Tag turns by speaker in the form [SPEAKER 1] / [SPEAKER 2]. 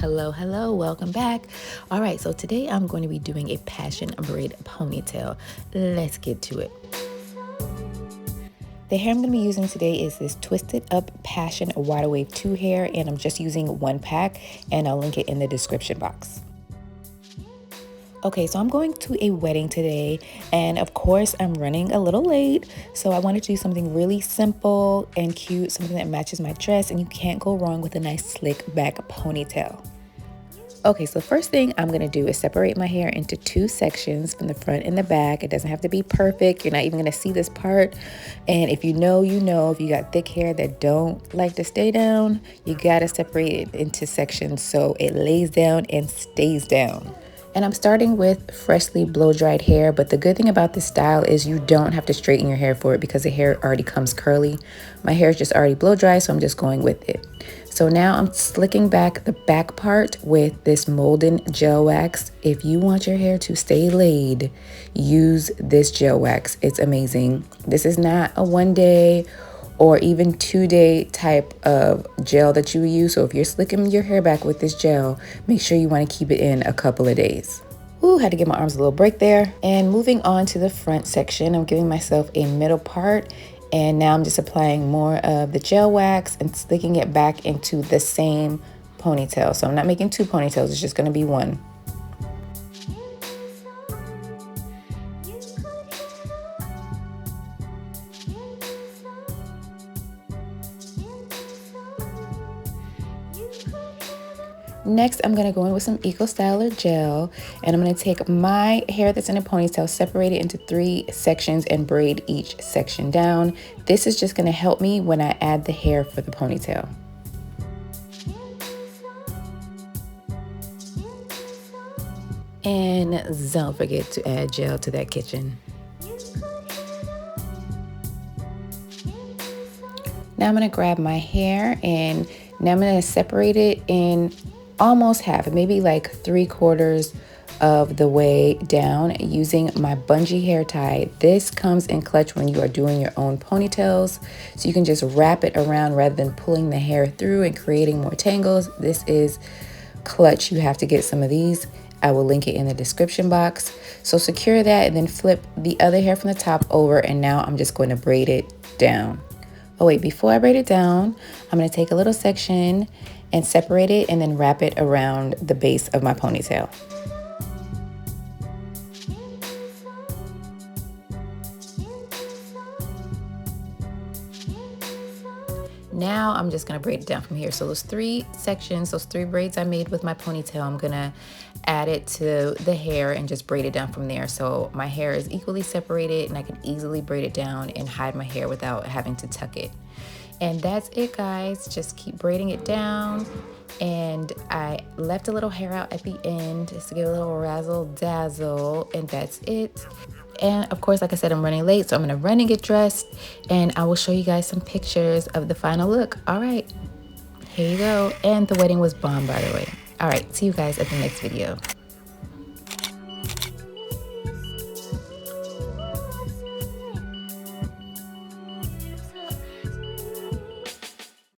[SPEAKER 1] Hello, welcome back. All right, so today I'm going to be doing a passion braid ponytail. Let's get to it. The hair I'm going to be using today is this twisted up passion water wave 2 hair, and I'm just using one pack, and I'll link it in the description box. Okay, so I'm going to a wedding today, and of course I'm running a little late, so I wanted to do something really simple and cute, something that matches my dress, and you can't go wrong with a nice slick back ponytail. Okay, so the first thing I'm gonna do is separate my hair into two sections from the front and the back. It doesn't have to be perfect. You're not even gonna see this part. And if you know, you know, if you got thick hair that don't like to stay down, you gotta separate it into sections so it lays down and stays down. And I'm starting with freshly blow-dried hair, but the good thing about this style is you don't have to straighten your hair for it because the hair already comes curly. My hair is just already blow-dried, so I'm just going with it. So now I'm slicking back the back part with this Molden gel wax. If you want your hair to stay laid, use this gel wax. It's amazing. This is not a 1-day or even 2-day type of gel that you use. So if you're slicking your hair back with this gel, make sure you want to keep it in a couple of days. Ooh, had to give my arms a little break there. And moving on to the front section, I'm giving myself a middle part. And now I'm just applying more of the gel wax and slicking it back into the same ponytail. So I'm not making two ponytails, it's just gonna be one. Next, I'm gonna go in with some Eco Styler gel, and I'm gonna take my hair that's in a ponytail, separate it into 3 sections, and braid each section down. This is just gonna help me when I add the hair for the ponytail. And don't forget to add gel to that kitchen. Now I'm gonna grab my hair, and now I'm gonna separate it in almost half, maybe like 3/4 of the way down using my bungee hair tie. This comes in clutch when you are doing your own ponytails, so you can just wrap it around rather than pulling the hair through and creating more tangles. This is clutch. You have to get some of these. I will link it in the description box. So secure that and then flip the other hair from the top over, and now I'm just going to braid it down. Oh wait, before I braid it down, I'm going to take a little section and separate it and then wrap it around the base of my ponytail. Now I'm just gonna braid it down from here. So those 3 sections, those 3 braids I made with my ponytail, I'm gonna add it to the hair and just braid it down from there. So my hair is equally separated and I can easily braid it down and hide my hair without having to tuck it. And that's it, guys. Just keep braiding it down. And I left a little hair out at the end just to give a little razzle dazzle, and that's it. And of course, like I said, I'm running late, so I'm gonna run and get dressed, and I will show you guys some pictures of the final look. All right, here you go. And the wedding was bomb, by the way. All right, see you guys at the next video.